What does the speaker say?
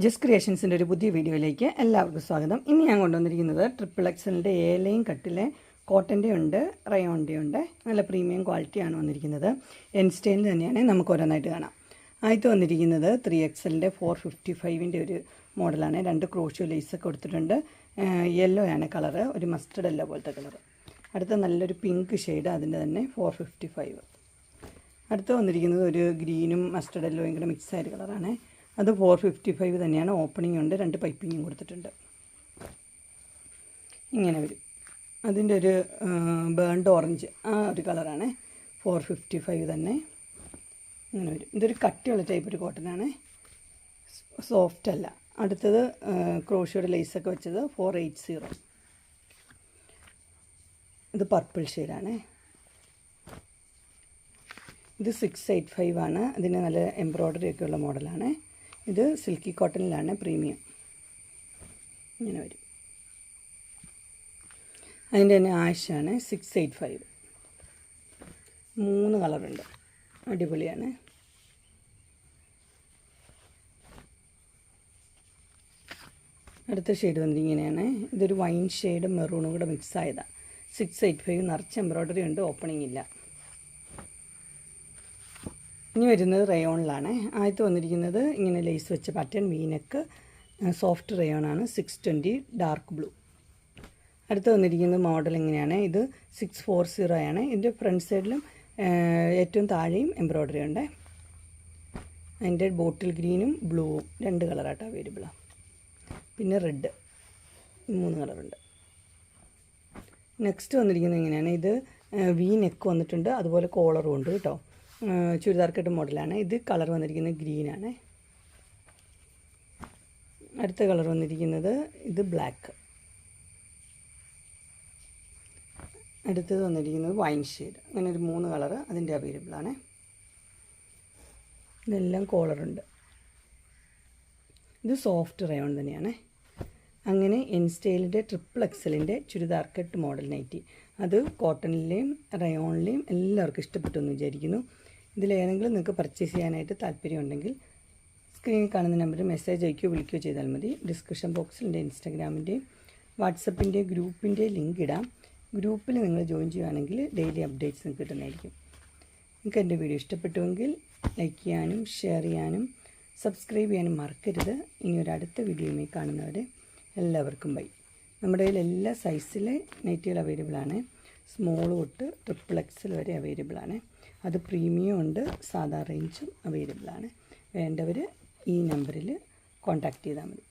Just ക്രിയേഷൻസിൻ്റെ ഒരു പുതിയ വീഡിയോയിലേക്ക് എല്ലാവർക്കും സ്വാഗതം. ഇന്ന് ഞാൻ കൊണ്ടുവന്നിരിക്കുന്നത് ട്രിപ്പിൾ എക്സലിൻ്റെ ഏലയും കട്ടിലെ കോട്ടൻ്റെ ഉണ്ട്, റയോണിൻ്റെ ഉണ്ട്. നല്ല പ്രീമിയം ക്വാളിറ്റിയാണ് വന്നിരിക്കുന്നത്. എൻ സ്റ്റൈലിൽ തന്നെയാണ്. നമുക്ക് ഓരോന്നായിട്ട് കാണാം. ആദ്യത്തെ വന്നിരിക്കുന്നത് 3XL 455 ഒരു മോഡലാണ്. 2 ക്രോഷ്യോ ലേസൊക്കെ കൊടുത്തിട്ടുണ്ട്. യെല്ലോ ആണ് കളറ്, ഒരു മസ്റ്റർഡ് യെല്ലോ പോലത്തെ കളറ്. അടുത്ത നല്ലൊരു പിങ്ക് ഷെയ്ഡ്, അതിൻ്റെ തന്നെ 455. അടുത്ത് വന്നിരിക്കുന്നത് ഒരു ഗ്രീനും മസ്റ്റർഡ് യെല്ലോയും കൂടെ മിക്സായ കളറാണ്. അത് 455 തന്നെയാണ്. ഓപ്പണിംഗ് ഉണ്ട്, 2 പൈപ്പിങ്ങും കൊടുത്തിട്ടുണ്ട്. ഇങ്ങനെ വരും. അതിൻ്റെ ഒരു ബേൺഡ് ഓറഞ്ച് ആ ഒരു കളറാണ്. 455 തന്നെ ഇങ്ങനെ വരും. ഇതൊരു കട്ടിയുള്ള ടൈപ്പ് ഒരു കോട്ടനാണ്, സോഫ്റ്റ് അല്ല. അടുത്തത് ക്രോഷ്യോയുടെ ലേസൊക്കെ വെച്ചത് 480. ഇത് പർപ്പിൾ ഷെയ്ഡാണ്. ഇത് 685 ആണ്. അതിന് നല്ല എംബ്രോയ്ഡറി ഒക്കെ ഉള്ള മോഡലാണ്. ഇത് സിൽക്കി കോട്ടണിലാണ്, പ്രീമിയം. ഇങ്ങനെ വരും. അതിൻ്റെ തന്നെ ആഷാണ്, 685. 3 കളറുണ്ട്, അടിപൊളിയാണ്. അടുത്ത ഷെയ്ഡ് വന്നിട്ട് ഇങ്ങനെയാണ്. ഇതൊരു വൈൻ ഷെയ്ഡ് മെറൂണും കൂടെ മിക്സ് ആയതാണ്. 685. നിറച്ച് എംബ്രോയ്ഡറി ഉണ്ട്, ഓപ്പണിംഗ് ഇല്ല. ഇനി വരുന്നത് റയോണിലാണ്. ആദ്യത്തെ വന്നിരിക്കുന്നത് ഇങ്ങനെ ലേസ് വെച്ച പാറ്റേൺ, വീനക്ക്, സോഫ്റ്റ് റയോണാണ്. 620 ഡാർക്ക് ബ്ലൂ. അടുത്ത് വന്നിരിക്കുന്നത് മോഡൽ ഇങ്ങനെയാണ്. ഇത് 640 ആണ്. ഇതിൻ്റെ ഫ്രണ്ട് സൈഡിലും ഏറ്റവും താഴെയും എംബ്രോയ്ഡറി ഉണ്ട്. അതിൻ്റെ ബോട്ടിൽ ഗ്രീനും ബ്ലൂവും 2 കളറായിട്ട് അവൈലബിളാണ്. പിന്നെ റെഡ്, 3 കളറുണ്ട്. നെക്സ്റ്റ് വന്നിരിക്കുന്നത് ഇങ്ങനെയാണ്. ഇത് വി നെക്ക് വന്നിട്ടുണ്ട്, അതുപോലെ കോളറും ഉണ്ട് കേട്ടോ. ചുരിദാർ കട്ട് മോഡലാണ്. ഇത് കളർ വന്നിരിക്കുന്നത് ഗ്രീനാണ്. അടുത്ത കളർ വന്നിരിക്കുന്നത് ഇത് ബ്ലാക്ക്. അടുത്തത് വന്നിരിക്കുന്നത് വൈൻ ഷെയ്ഡ്. അങ്ങനെ ഒരു 3 കളറ് അതിൻ്റെ അവൈലബിളാണ്. ഇതെല്ലാം കോളറുണ്ട്. ഇത് സോഫ്റ്റ് റയോൺ തന്നെയാണ്. അങ്ങനെ എൻ സ്റ്റൈലിൻ്റെ ട്രിപ്പിൾ എക്സലിൻ്റെ ചുരിദാർ കട്ട് മോഡൽ നൈറ്റി, അത് കോട്ടണിലെയും റയോണിലെയും എല്ലാവർക്കും ഇഷ്ടപ്പെട്ടു എന്ന് വിചാരിക്കുന്നു. ഇതിലേതെങ്കിലും നിങ്ങൾക്ക് പർച്ചേസ് ചെയ്യാനായിട്ട് താല്പര്യമുണ്ടെങ്കിൽ സ്ക്രീനിൽ കാണുന്ന നമ്പറിൽ മെസ്സേജ് അയക്കുകയോ വിളിക്കുകയോ ചെയ്താൽ മതി. ഡിസ്ക്രിപ്ഷൻ ബോക്സിൽ എൻ്റെ ഇൻസ്റ്റാഗ്രാമിൻ്റെയും വാട്സപ്പിൻ്റെയും ഗ്രൂപ്പിൻ്റെ ലിങ്ക് ഇടാം. ഗ്രൂപ്പിൽ നിങ്ങൾ ജോയിൻ ചെയ്യുകയാണെങ്കിൽ ഡെയിലി അപ്ഡേറ്റ്സ് നിങ്ങൾക്ക് കിട്ടുന്നതായിരിക്കും. നിങ്ങൾക്ക് എൻ്റെ വീഡിയോ ഇഷ്ടപ്പെട്ടുവെങ്കിൽ ലൈക്ക് ചെയ്യാനും ഷെയർ ചെയ്യാനും സബ്സ്ക്രൈബ് ചെയ്യാനും മറക്കരുത്. ഇനി ഒരു അടുത്ത വീഡിയോയുമായി കാണുന്നവരെ എല്ലാവർക്കും ബൈ. നമ്മുടെ കയ്യിൽ എല്ലാ സൈസിലെ നൈറ്റികൾ അവൈലബിളാണ്. സ്മോൾ തൊട്ട് ട്രിപ്പിൾ എക്സൽ വരെ അവൈലബിളാണ്. അത് പ്രീമിയം ഉണ്ട്, സാധാ റേഞ്ചും അവൈലബിളാണ്. വേണ്ടവർ ഈ നമ്പറിൽ കോൺടാക്റ്റ് ചെയ്താൽ മതി.